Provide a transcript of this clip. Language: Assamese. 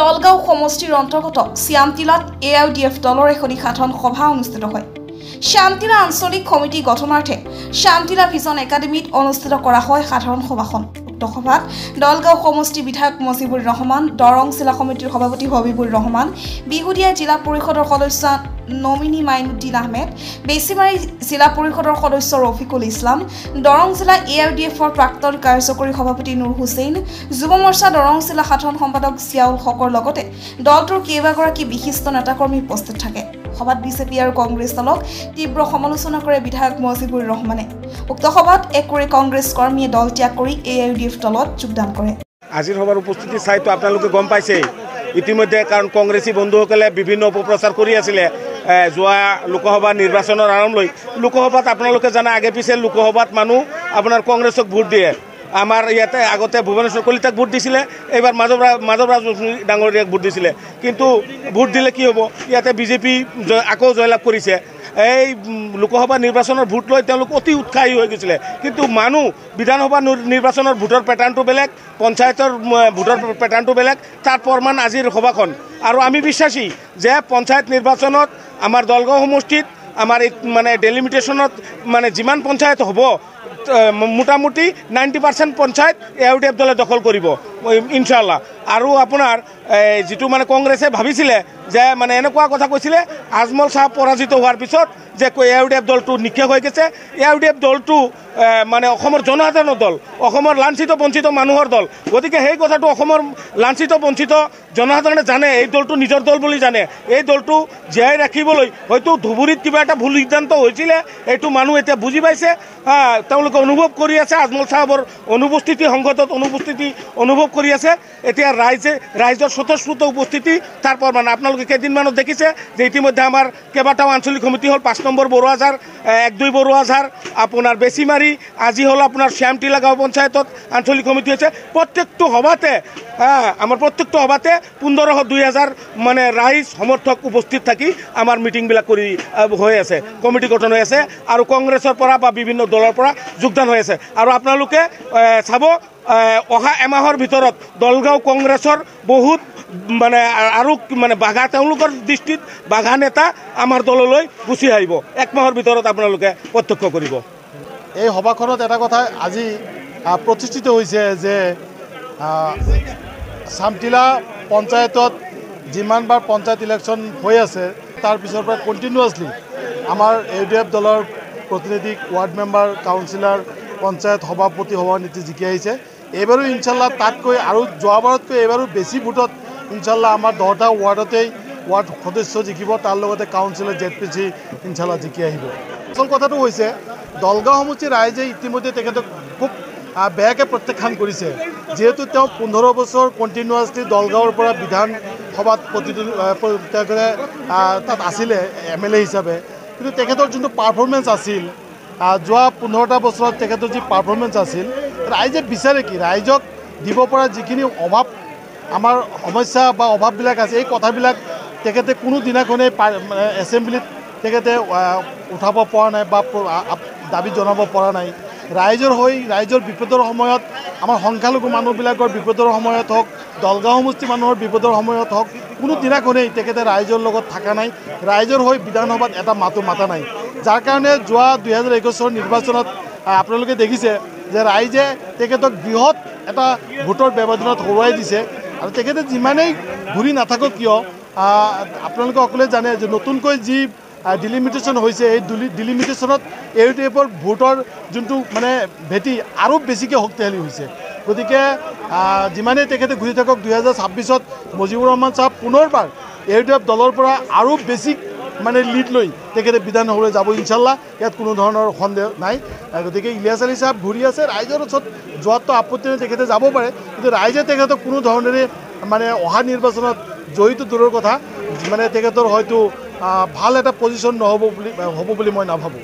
দলগাঁও সমষ্টিৰ অন্তৰ্গত শ্যামটিলাত AIUDF দলৰ এখনি সাধাৰণ সভা অনুষ্ঠিত হয়। শ্যামটিলা আঞ্চলিক কমিটি গঠনাৰ্থে শ্যামটিলা ভিজন একাডেমীত অনুষ্ঠিত কৰা হয় সাধাৰণ সভাখন। উক্ত সভাত দলগাঁও সমষ্টি বিধায়ক মজিবুৰ ৰহমান, দৰং জিলা সমিতিৰ সভাপতি হবিবুৰ ৰহমান, বিহুদিয়া জিলা পৰিষদৰ সদস্য নমিনী মাইনুদ্দিন আহমেদ, বেছিমাৰী জিলা পৰিষদৰ সদস্য ৰফিকুল ইছলাম, দৰং জিলা AIUDFৰ প্ৰাক্তন কাৰ্যকৰী সভাপতি নুৰ হুছেইন, যুৱ মৰ্চা দৰং জিলা সাধাৰণ সম্পাদক জিয়াউল হকৰ লগতে দলটোৰ কেইবাগৰাকী বিশিষ্ট নেতাকৰ্মী উপস্থিত থাকে। সভাত বিজেপি আৰু কংগ্ৰেছ দলক তীব্ৰ সমালোচনা কৰে বিধায়ক মজিবুৰ ৰহমানে। উক্ত সভাত একোৰে কংগ্ৰেছ কৰ্মীয়ে দল ত্যাগ কৰি AIUDF দলত যোগদান কৰে। আজিৰ সভাৰ উপস্থিতি চাইতো আপোনালোকে গম পাইছে ইতিমধ্যে, কাৰণ কংগ্ৰেছী বন্ধুসকলে বিভিন্ন অপপ্ৰচাৰ কৰি আছিলে যোৱা লোকসভা নিৰ্বাচনৰ আৰম্ভ লৈ। লোকসভাত আপোনালোকে জানে আগে পিছে লোকসভাত মানুহ আপোনাৰ কংগ্ৰেছক ভোট দিয়ে। আমাৰ ইয়াতে আগতে ভুৱনেশ্বৰ কলিতাক ভোট দিছিলে, এইবাৰ মাধৱৰাজ ডাঙৰীয়াক ভোট দিছিলে। কিন্তু ভোট দিলে কি হ'ব, ইয়াতে বিজেপি আকৌ জয়লাভ কৰিছে। এই লোকসভা নিৰ্বাচনৰ ভোট লৈ তেওঁলোক অতি উৎসাহী হৈ গৈছিলে। কিন্তু মানুহ বিধানসভা নিৰ্বাচনৰ ভোটৰ পেটাৰ্ণটো বেলেগ, পঞ্চায়তৰ ভোটৰ পেটাৰ্ণটো বেলেগ। তাৰ প্ৰমাণ আজিৰ সভাখন। আৰু আমি বিশ্বাসী যে পঞ্চায়ত নিৰ্বাচনত আমাৰ দলগাঁও সমষ্টিত আমাৰ এই মানে ডেলিমিটেশ্যনত মানে যিমান পঞ্চায়ত হ'ব মোটামুটি 90% পঞ্চায়ত AIUDF দলে দখল কৰিব ইনশাআল্লাহ। আৰু আপোনাৰ যিটো মানে কংগ্ৰেছে ভাবিছিলে যে মানে এনেকুৱা কথা কৈছিলে, আজমল চাহ পৰাজিত হোৱাৰ পিছত যে AIUDF দলটো নিক্ষেপ হৈ গৈছে। AIUDF দলটো মানে অসমৰ জনসাধাৰণৰ দল, অসমৰ লাঞ্ছিত বঞ্চিত মানুহৰ দল। গতিকে সেই কথাটো অসমৰ লাঞ্ছিত বঞ্চিত জনসাধাৰণে জানে, এই দলটো নিজৰ দল বুলি জানে। এই দলটো জীয়াই ৰাখিবলৈ হয়তো ধুবুৰীত কিবা এটা ভুল সিদ্ধান্ত হৈছিলে, এইটো মানুহ এতিয়া বুজি পাইছে, তেওঁলোকে অনুভৱ কৰি আছে। আজমল চাহাবৰ অনুপস্থিতি, সংসদত অনুপস্থিতি অনুভৱ কৰি আছে। এতিয়া ৰাইজৰ স্বতঃস্ফূৰ্ত উপস্থিতি তাৰ প্ৰমাণ। আপোনালোকে কেইদিনমানত দেখিছে যে ইতিমধ্যে আমাৰ কেইবাটাও আঞ্চলিক সমিতি হ'ল। 5 নম্বৰ বৰুৱাঝাৰ, 1-2 বৰুৱাঝাৰ, আপোনাৰ বেছিমাৰী, আজি হ'ল আপোনাৰ শ্যামটিলা গাঁও পঞ্চায়তত আঞ্চলিক সমিতি হৈছে। প্ৰত্যেকটো সভাতে আমাৰ 1500-2000 মানে ৰাইজ সমৰ্থক উপস্থিত থাকি আমাৰ মিটিংবিলাক কৰি হৈ আছে, কমিটি গঠন হৈ আছে। আৰু কংগ্ৰেছৰ পৰা বা বিভিন্ন দলৰ পৰা যোগদান হৈ আছে। আৰু আপোনালোকে চাব অহা এমাহৰ ভিতৰত দলগাঁও কংগ্ৰেছৰ বহুত মানে আৰু মানে বাঘা, তেওঁলোকৰ দৃষ্টিত বাঘা নেতা আমাৰ দললৈ গুচি আহিব। 1 মাহৰ ভিতৰত আপোনালোকে প্ৰত্যক্ষ কৰিব। এই সভাখনত এটা কথা আজি প্ৰতিষ্ঠিত হৈছে যে শ্যামটিলা পঞ্চায়তত যিমানবাৰ পঞ্চায়ত ইলেকশ্যন হৈ আছে তাৰ পিছৰ পৰা কণ্টিনিউৱাছলি আমাৰ AIUDF দলৰ প্ৰতিনিধিক ৱাৰ্ড মেম্বাৰ, কাউন্সিলৰ, পঞ্চায়ত সভাপতি, সভানেত্ৰী জিকি আহিছে। এইবাৰো ইনশাল্লাহ তাতকৈ আৰু যোৱাবাৰতকৈ এইবাৰো বেছি ভোটত ইনশাল্লাহ আমাৰ 10টা ৱাৰ্ডতেই ৱাৰ্ড সদস্য জিকিব, তাৰ লগতে কাউন্সিলৰ ZPC ইনশাল্লাহ জিকি আহিব। আচল কথাটো হৈছে দলগাঁও সমষ্টিৰ ৰাইজে ইতিমধ্যে তেখেতক খুব বেয়াকৈ প্ৰত্যাখ্যান কৰিছে। যিহেতু তেওঁ 15 বছৰ কণ্টিনিউৱাছলি দলগাঁৱৰ পৰা বিধানসভাত তাত আছিলে MLA হিচাপে। কিন্তু তেখেতৰ যোনটো পাৰফৰ্মেঞ্চ আছিল যোৱা 15টা বছৰত তেখেতৰ যি পাৰফৰ্মেঞ্চ আছিল, ৰাইজে বিচাৰে কি, ৰাইজক দিব পৰা যিখিনি অভাৱ, আমাৰ সমস্যা বা অভাৱবিলাক আছে, এই কথাবিলাক তেখেতে কোনো দিনাখনেই এছেম্বলিত তেখেতে উঠাব পৰা নাই বা দাবী জনাব পৰা নাই। ৰাইজৰ হৈ ৰাইজৰ বিপদৰ সময়ত, আমাৰ সংখ্যালঘু মানুহবিলাকৰ বিপদৰ সময়ত হওক, দলগাঁও সমষ্টি মানুহৰ বিপদৰ সময়ত হওক, কোনো দিনাখনেই তেখেতে ৰাইজৰ লগত থকা নাই। ৰাইজৰ হৈ বিধানসভাত এটা মাতো মাতা নাই। যাৰ কাৰণে যোৱা 2021 নিৰ্বাচনত আপোনালোকে দেখিছে যে ৰাইজে তেখেতক বৃহৎ এটা ভোটৰ ব্যৱধানত হৰুৱাই দিছে। আৰু তেখেতে যিমানেই ঘূৰি নাথাকক কিয়, আপোনালোকে সকলোৱে জানে যে নতুনকৈ যি ডিলিমিটেশ্যন হৈছে, এই ডিলিমিটেশ্যনত AIUDFৰ ভোটৰ যোনটো মানে ভেটি আৰু বেছিকৈ শক্তিশালী হৈছে। গতিকে যিমানেই তেখেতে ঘূৰি থাকক, 2026ত মজিবুৰ ৰহমান চাহাব পুনৰবাৰ AIUDF দলৰ পৰা আৰু বেছি মানে লিড লৈ তেখেতে বিধানসভালৈ যাব ইনশাল্লাহ। ইয়াত কোনো ধৰণৰ সন্দেহ নাই। গতিকে ইলিয়াছ আলী চাহাব ঘূৰি আছে, ৰাইজৰ ওচৰত যোৱাটো আপত্তি নাই, তেখেতে যাব পাৰে। কিন্তু ৰাইজে তেখেতক কোনো ধৰণেৰে মানে অহা নিৰ্বাচনত জড়িত দূৰৰ কথা, মানে তেখেতৰ হয়তো ভাল এটা পজিশ্যন হ'ব বুলি মই নাভাবোঁ।